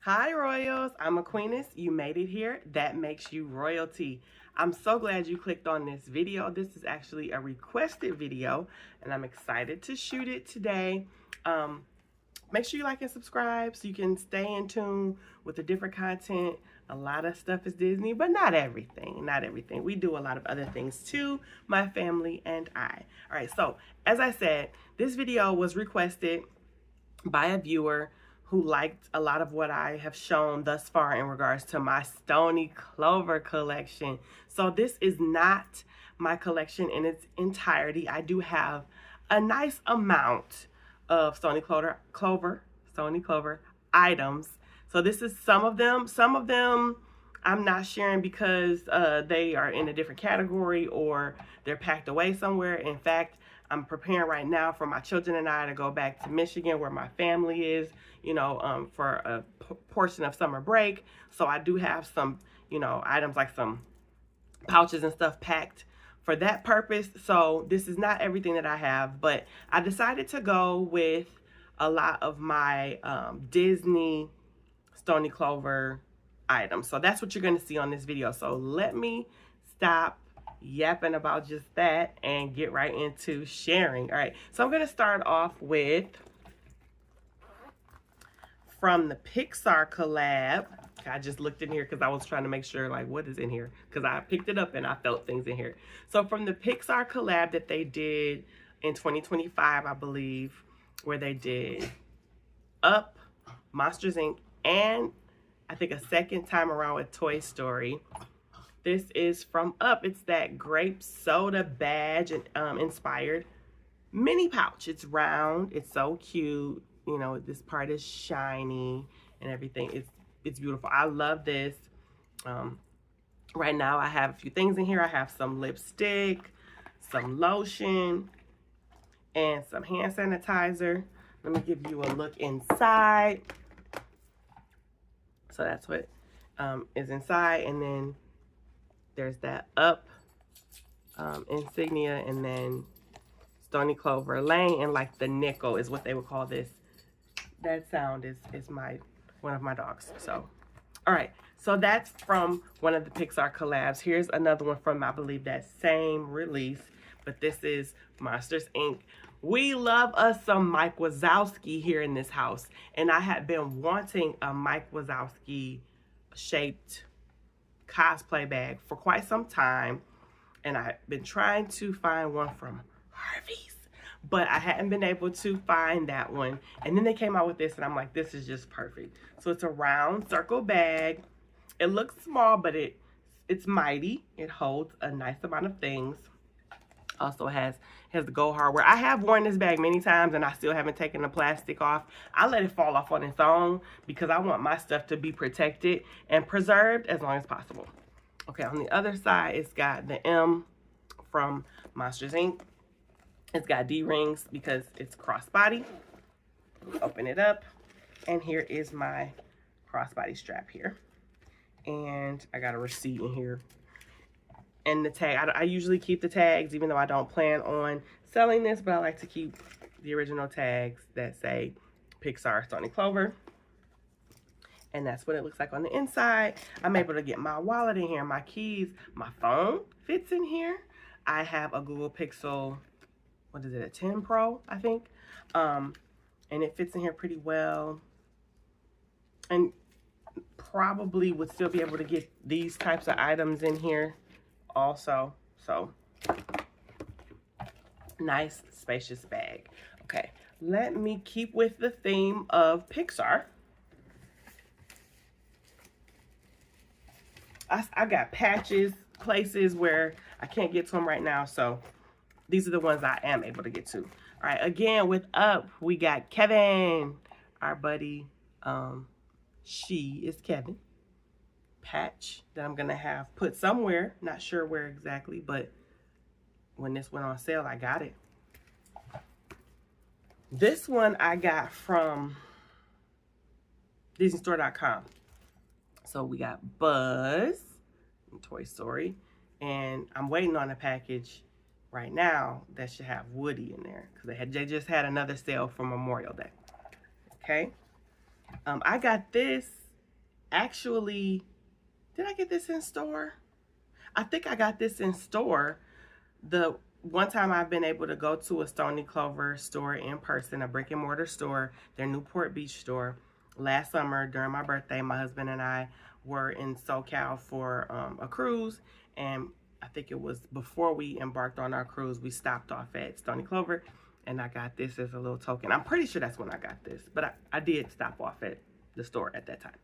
Hi Royals, I'm Aquinas. You made it here. That makes you royalty. I'm so glad you clicked on this video. This is actually a requested video and I'm excited to shoot it today. Make sure you like and subscribe so you can stay in tune with the different content. A lot of stuff is Disney, but not everything. Not everything. We do a lot of other things too, my family and I. All right, so as I said, this video was requested by a viewer who liked a lot of what I have shown thus far in regards to my Stoney Clover collection. So this is not my collection in its entirety. I do have a nice amount of Stoney Clover items. So this is some of them. Some of them I'm not sharing because they are in a different category or they're packed away somewhere. In fact, I'm preparing right now for my children and I to go back to Michigan where my family is, for a portion of summer break. So I do have some, items like some pouches and stuff packed for that purpose. So this is not everything that I have, but I decided to go with a lot of my Disney Stoney Clover items. So that's what you're going to see on this video. So let me stop yapping about just that and get right into sharing. All right, so I'm going to start off with from the Pixar collab. I just looked in here because I was trying to make sure, like, what is in here? Because I picked it up and I felt things in here. So from the Pixar collab that they did in 2025, I believe, where they did Up, Monsters, Inc., and I think a second time around with Toy Story. This is from Up. It's that grape soda badge and inspired mini pouch. It's round. It's so cute. This part is shiny and everything. It's beautiful. I love this. Right now I have a few things in here. I have some lipstick, some lotion, and some hand sanitizer. Let me give you a look inside. So that's what is inside. And then there's that Up insignia, and then Stoney Clover Lane, and like the nickel is what they would call this. That sound is one of my dogs. So, all right. So that's from one of the Pixar collabs. Here's another one from, I believe, that same release, but this is Monsters, Inc. We love us some Mike Wazowski here in this house, and I had been wanting a Mike Wazowski shaped cosplay bag for quite some time, and I've been trying to find one from Harvey's, but I hadn't been able to find that one. And then they came out with this, and I'm like, this is just perfect. So it's a round circle bag. It looks small, but it's mighty. It holds a nice amount of things. Also has the gold hardware. I have worn this bag many times and I still haven't taken the plastic off. I let it fall off on its own because I want my stuff to be protected and preserved as long as possible. Okay, on the other side, it's got the M from Monsters, Inc. It's got D-rings because it's crossbody. Open it up, and here is my crossbody strap here. And I got a receipt in here. And the tag, I usually keep the tags, even though I don't plan on selling this, but I like to keep the original tags that say Pixar Stoney Clover. And that's what it looks like on the inside. I'm able to get my wallet in here, my keys, my phone fits in here. I have a Google Pixel, what is it, a 10 Pro, I think. And it fits in here pretty well. And probably would still be able to get these types of items in here also. So nice spacious bag. Okay, let me keep with the theme of Pixar. I got patches, places where I can't get to them right now, so these are the ones I am able to get to. All right, again with Up, we got Kevin, our buddy. She is Kevin. Patch that I'm gonna have put somewhere, not sure where exactly, but when this went on sale, I got it. This one I got from DisneyStore.com. So we got Buzz and Toy Story, and I'm waiting on a package right now that should have Woody in there because they just had another sale for Memorial Day. Okay, I got this actually, did I get this in store? I think I got this in store. The one time I've been able to go to a Stoney Clover store in person, a brick and mortar store, their Newport Beach store. Last summer during my birthday, my husband and I were in SoCal for a cruise, and I think it was before we embarked on our cruise, we stopped off at Stoney Clover, and I got this as a little token. I'm pretty sure that's when I got this, but I did stop off at the store at that time.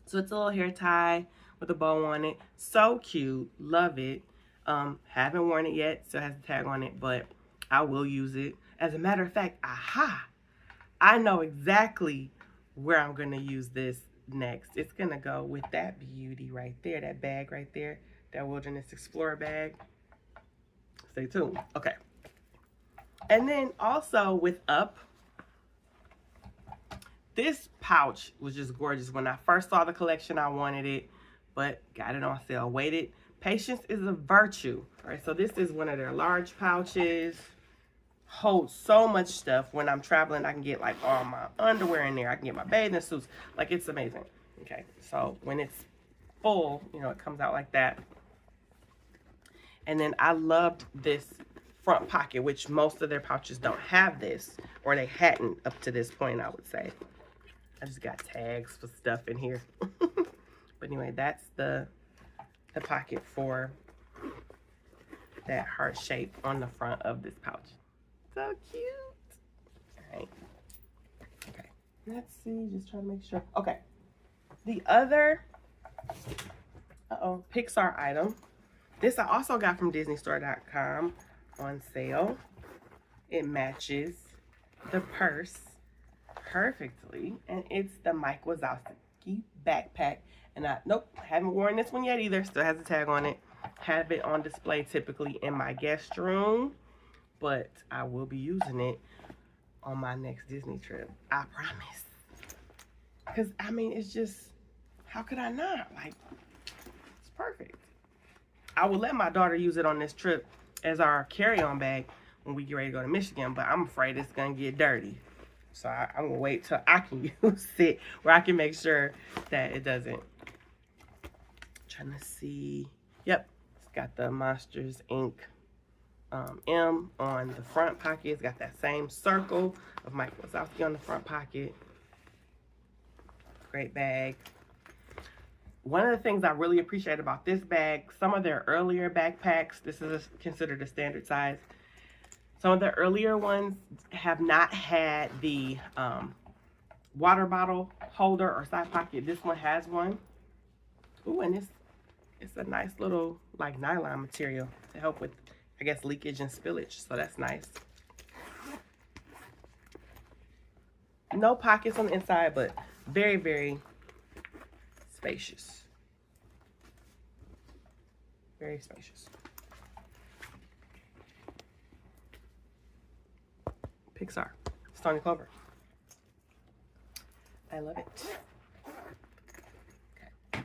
So it's a little hair tie with a bow on it. So cute. Love it. Haven't worn it yet, still has the tag on it, but I will use it. As a matter of fact, aha! I know exactly where I'm going to use this next. It's going to go with that beauty right there, that bag right there, that Wilderness Explorer bag. Stay tuned. Okay. And then also with Up, this pouch was just gorgeous. When I first saw the collection, I wanted it, but got it on sale. Waited. Patience is a virtue. All right, so this is one of their large pouches. Holds so much stuff. When I'm traveling, I can get like all my underwear in there. I can get my bathing suits. Like, it's amazing. Okay, so when it's full, you know, it comes out like that. And then I loved this front pocket, which most of their pouches don't have this, or they hadn't up to this point, I would say. I just got tags for stuff in here. But anyway, that's the pocket for that heart shape on the front of this pouch. So cute. All right. Okay. Let's see. Just trying to make sure. Okay. The other, Pixar item. This I also got from DisneyStore.com on sale. It matches the purse perfectly, and it's the Mike Wazowski backpack. And nope, haven't worn this one yet either. Still has a tag on it. Have it on display typically in my guest room, but I will be using it on my next Disney trip. I promise. Because, I mean, it's just, how could I not? Like, it's perfect. I will let my daughter use it on this trip as our carry-on bag when we get ready to go to Michigan, but I'm afraid it's going to get dirty. So I'm going to wait till I can use it where I can make sure that it doesn't. Trying to see. Yep, it's got the Monsters Inc. M on the front pocket. It's got that same circle of Mike Wazowski on the front pocket. Great bag. One of the things I really appreciate about this bag, some of their earlier backpacks, this is considered a standard size. Some of the earlier ones have not had the water bottle holder or side pocket. This one has one. Ooh, and it's a nice little like nylon material to help with, I guess, leakage and spillage. So that's nice. No pockets on the inside, but very, very spacious. Very spacious. Pixar, Stoney Clover. I love it. Okay.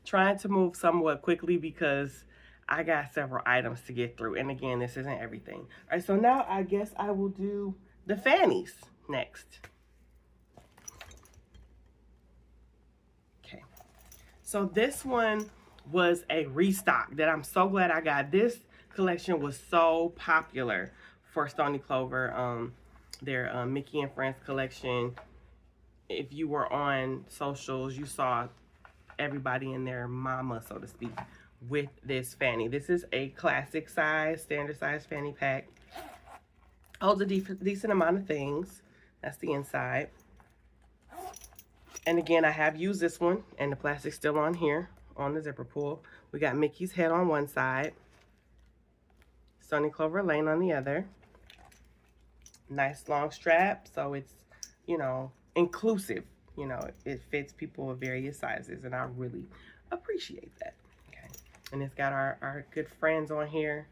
Trying to move somewhat quickly because I got several items to get through. And again, this isn't everything. All right, so now I guess I will do the fannies next. Okay. So this one was a restock that I'm so glad I got. This collection was so popular for Stoney Clover. Their Mickey and Friends collection. If you were on socials, you saw everybody and their mama, so to speak, with this fanny. This is a classic size, standard size fanny pack. Holds a decent amount of things. That's the inside. And again, I have used this one, and the plastic's still on here on the zipper pull. We got Mickey's head on one side, Stoney Clover Lane on the other. Nice long strap, so it's, you know, inclusive. You know, it fits people of various sizes, and I really appreciate that. Okay, and it's got our good friends on here,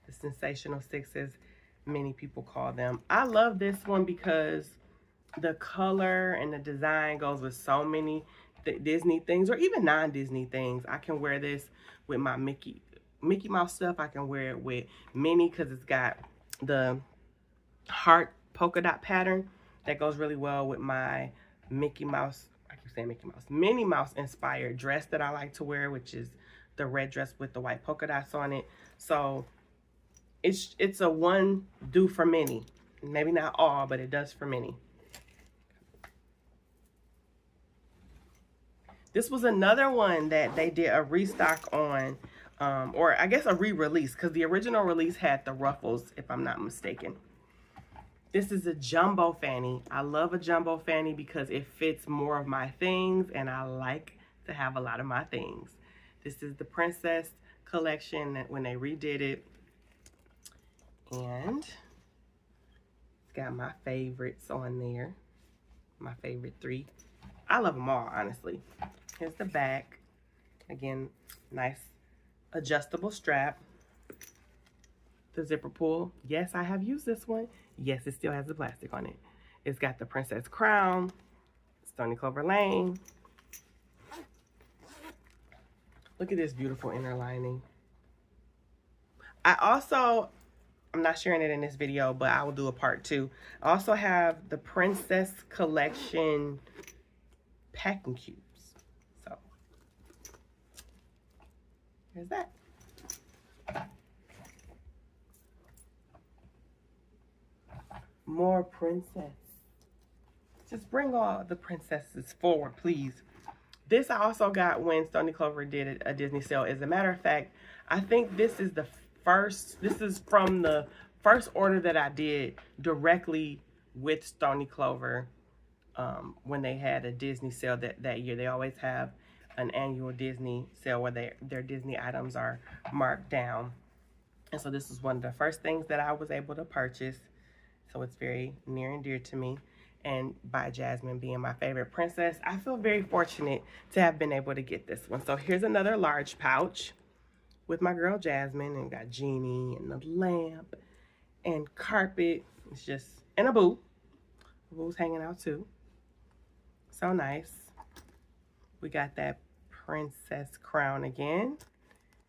the Sensational Sixes, many people call them. I love this one because the color and the design goes with so many Disney things, or even non-Disney things. I can wear this with my Mickey Mouse stuff. I can wear it with Minnie because it's got the heart polka dot pattern that goes really well with my Mickey Mouse. I keep saying Mickey Mouse. Minnie Mouse inspired dress that I like to wear, which is the red dress with the white polka dots on it. So it's a one do for Minnie. Maybe not all, but it does for Minnie. This was another one that they did a restock on, or I guess a re-release, because the original release had the ruffles, if I'm not mistaken. This is a jumbo fanny. I love a jumbo fanny because it fits more of my things, and I like to have a lot of my things. This is the Princess collection that when they redid it. And it's got my favorites on there. My favorite 3. I love them all, honestly. Here's the back. Again, nice adjustable strap. The zipper pull. Yes, I have used this one. Yes, it still has the plastic on it. It's got the princess crown, Stoney Clover Lane. Look at this beautiful inner lining. I'm not sharing it in this video, but I will do a part 2. I also have the Princess Collection packing cubes. So, here's that. More princess. Just bring all the princesses forward, please. This I also got when Stoney Clover did a Disney sale. As a matter of fact, I think this is from the first order that I did directly with Stoney Clover when they had a Disney sale that year. They always have an annual Disney sale where their Disney items are marked down. And so this is one of the first things that I was able to purchase. So it's very near and dear to me. And by Jasmine being my favorite princess, I feel very fortunate to have been able to get this one. So here's another large pouch with my girl Jasmine, and got Genie and the lamp and carpet. It's just, and a boo. The boo's hanging out too. So nice. We got that princess crown again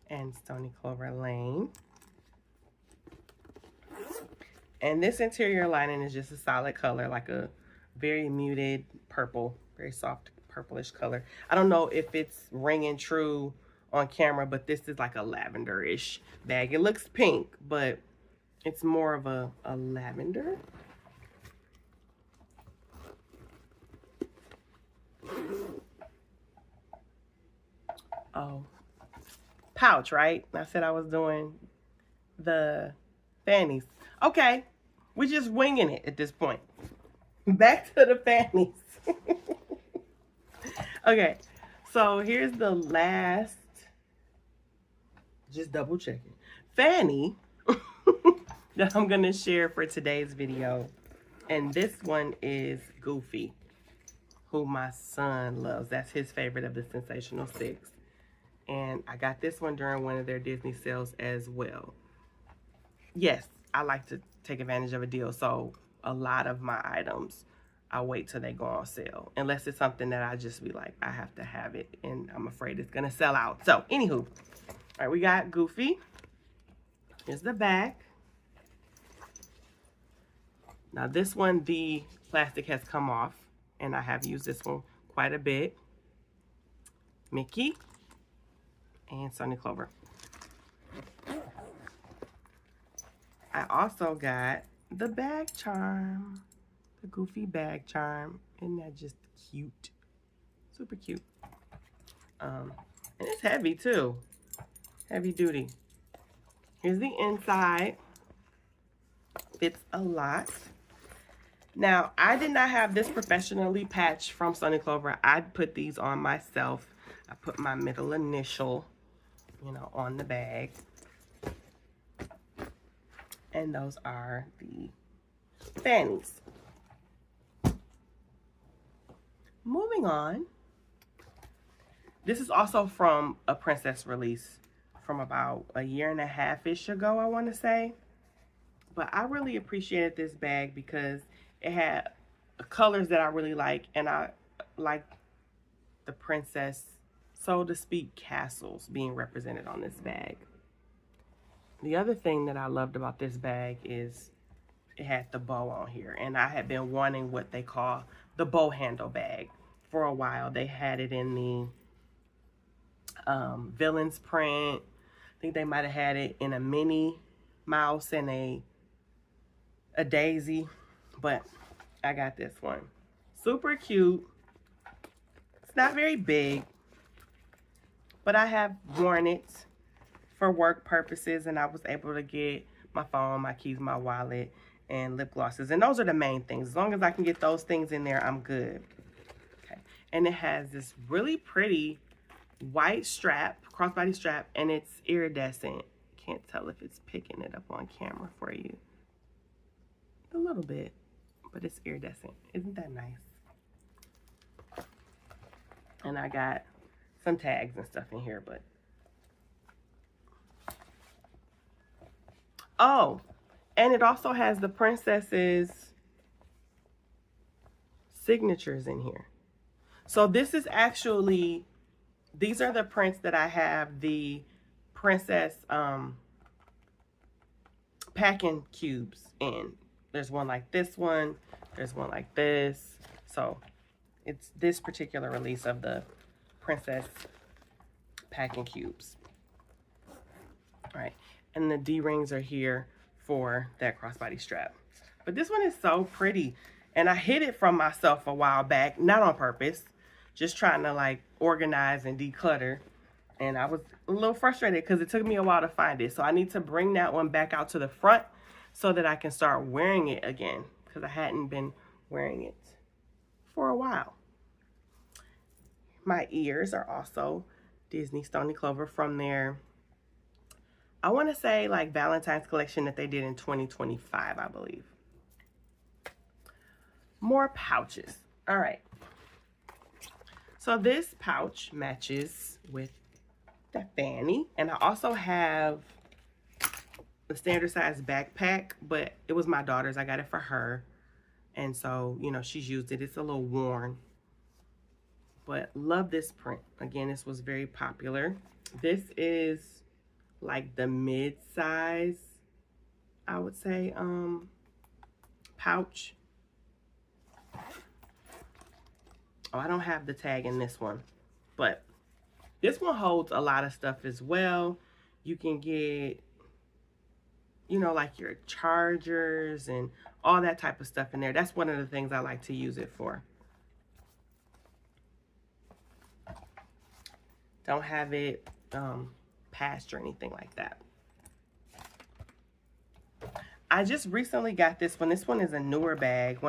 and Stoney Clover Lane. And this interior lining is just a solid color, like a very muted purple, very soft purplish color. I don't know if it's ringing true on camera, but this is like a lavender-ish bag. It looks pink, but it's more of a lavender. Oh, pouch, right? I said I was doing the fannies. Okay, we're just winging it at this point. Back to the fannies. Okay, so here's the last, just double checking, fanny that I'm gonna share for today's video. And this one is Goofy, who my son loves. That's his favorite of the Sensational 6. And I got this one during one of their Disney sales as well. Yes, I like to take advantage of a deal, so a lot of my items, I wait till they go on sale. Unless it's something that I just be like, I have to have it, and I'm afraid it's gonna sell out. So, anywho, all right, we got Goofy. Here's the back. Now this one, the plastic has come off, and I have used this one quite a bit. Mickey and Stoney Clover. I also got the bag charm, the Goofy bag charm. Isn't that just cute? Super cute. And it's heavy too, heavy duty. Here's the inside. Fits a lot. Now, I did not have this professionally patched from Stoney Clover. I put these on myself. I put my middle initial, you know, on the bag. And those are the fannies. Moving on. This is also from a princess release from about a year and a half-ish ago, I want to say. But I really appreciated this bag because it had colors that I really like, and I like the princess, so to speak, castles being represented on this bag. The other thing that I loved about this bag is it had the bow on here, and I had been wanting what they call the bow handle bag. for a while. They had it in the Villains print. I think they might have had it in a Minnie Mouse and a Daisy, but I got this one. Super cute. It's not very big, but I have worn it for work purposes, and I was able to get my phone, my keys, my wallet, and lip glosses. And those are the main things. As long as I can get those things in there, I'm good. Okay. And it has this really pretty white strap, crossbody strap, and it's iridescent. Can't tell if it's picking it up on camera for you. A little bit, but it's iridescent. Isn't that nice? And I got some tags and stuff in here, but oh, and it also has the princess's signatures in here. So this is actually, these are the prints that I have the princess packing cubes in. There's one like this one. There's one like this. So it's this particular release of the princess packing cubes. All right. And the D-rings are here for that crossbody strap. But this one is so pretty. And I hid it from myself a while back, not on purpose, just trying to like organize and declutter. And I was a little frustrated because it took me a while to find it. So I need to bring that one back out to the front so that I can start wearing it again, because I hadn't been wearing it for a while. My ears are also Disney Stoney Clover from their, I want to say like Valentine's collection that they did in 2025, I believe. More pouches. All right. So this pouch matches with the fanny. And I also have the standard size backpack, but it was my daughter's. I got it for her. And so, you know, she's used it. It's a little worn. But love this print. Again, this was very popular. This is like the mid-size, I would say, pouch. Oh, I don't have the tag in this one, but this one holds a lot of stuff as well. You can get, you know, like your chargers and all that type of stuff in there. That's one of the things I like to use it for. Don't have it patched or anything like that. I just recently got this one. This one is a newer bag,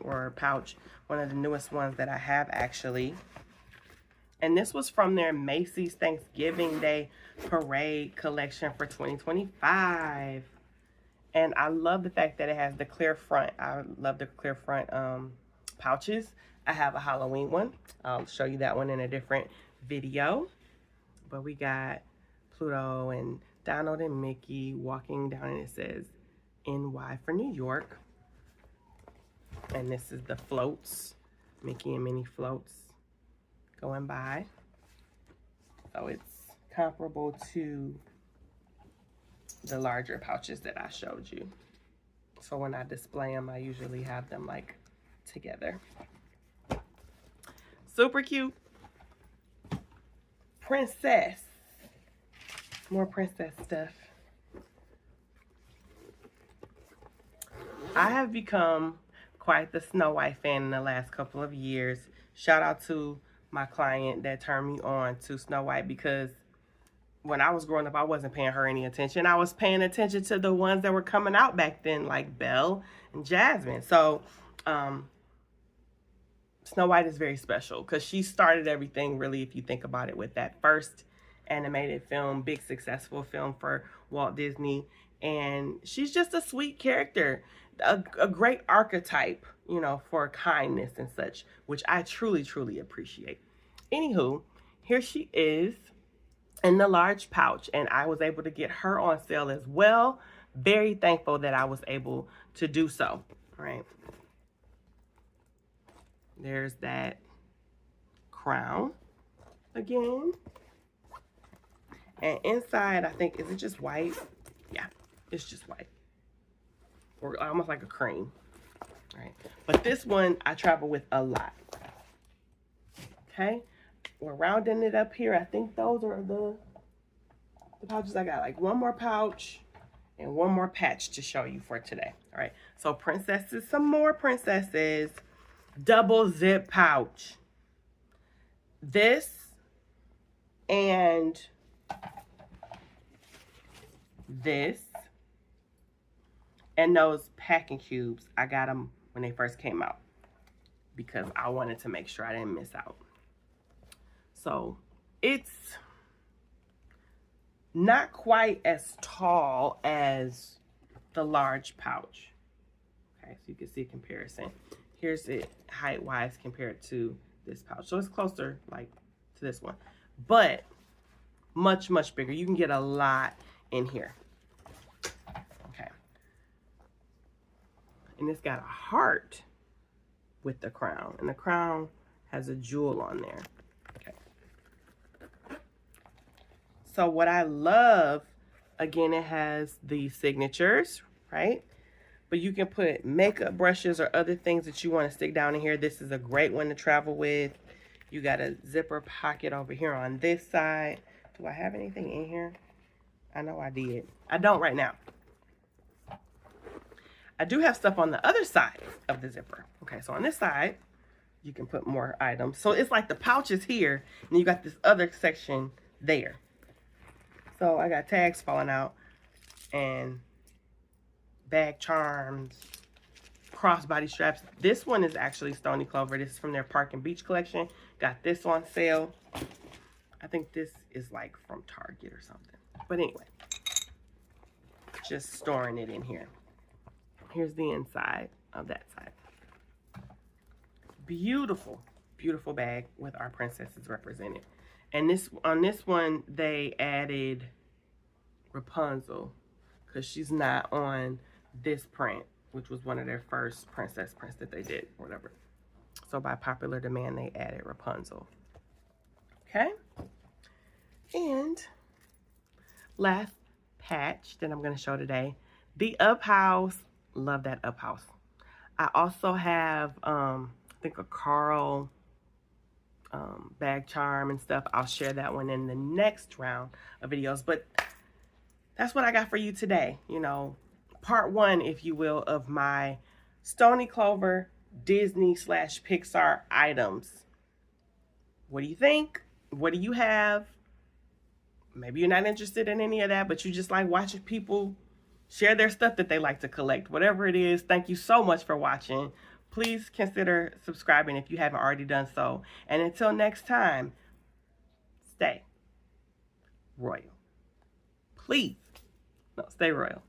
or pouch, one of the newest ones that I have actually. And this was from their Macy's Thanksgiving Day Parade collection for 2025. And I love the fact that it has the clear front. I love the clear front pouches. I have a Halloween one. I'll show you that one in a different video. But we got Pluto and Donald and Mickey walking down, and it says NY for New York. And this is the floats, Mickey and Minnie floats going by. So it's comparable to the larger pouches that I showed you. So when I display them, I usually have them like together. Super cute. Princess. More princess stuff. I have become quite the Snow White fan in the last couple of years. Shout out to my client that turned me on to Snow White, because when I was growing up, I wasn't paying her any attention. I was paying attention to the ones that were coming out back then, like Belle and Jasmine. So Snow White is very special because she started everything, really, if you think about it, with that first animated film, big successful film for Walt Disney. And she's just a sweet character, a great archetype, you know, for kindness and such, which I truly, truly appreciate. Anywho, here she is in the large pouch, and I was able to get her on sale as well. Very thankful that I was able to do so. All right. There's that crown again. And inside, I think, is it just white? Yeah, it's just white. Or almost like a cream. All right. But this one I travel with a lot. Okay, we're rounding it up here. I think those are the pouches I got. Like one more pouch and one more patch to show you for today. All right, so princesses, some more princesses. Double zip pouch. This and this and those packing cubes, I got them when they first came out because I wanted to make sure I didn't miss out. So it's not quite as tall as the large pouch. Okay, so you can see a comparison. Here's it height-wise compared to this pouch. So it's closer like to this one, but much, much bigger. You can get a lot in here. Okay. And it's got a heart with the crown, and the crown has a jewel on there. Okay. So what I love, again, it has the signatures, right? But you can put makeup brushes or other things that you want to stick down in here. This is a great one to travel with. You got a zipper pocket over here on this side. Do I have anything in here? I know I did. I don't right now. I do have stuff on the other side of the zipper. Okay, so on this side, you can put more items. So it's like the pouch is here, and you got this other section there. So I got tags falling out, and bag charms, crossbody straps. This one is actually Stoney Clover. This is from their Park and Beach collection. Got this on sale. I think this is like from Target or something. But anyway, just storing it in here. Here's the inside of that side. Beautiful, beautiful bag with our princesses represented. And this on this one, they added Rapunzel because she's not on this print, which was one of their first princess prints that they did, or whatever. So by popular demand, they added Rapunzel. Okay. And last patch that I'm going to show today, the Up House. Love that Up House. I also have, I think, a Carl bag charm and stuff. I'll share that one in the next round of videos. But that's what I got for you today. You know, part one, if you will, of my Stoney Clover Disney/Pixar items. What do you think? What do you have? Maybe you're not interested in any of that, but you just like watching people share their stuff that they like to collect. Whatever it is, thank you so much for watching. Please consider subscribing if you haven't already done so. And until next time, stay royal. Please, no, stay royal.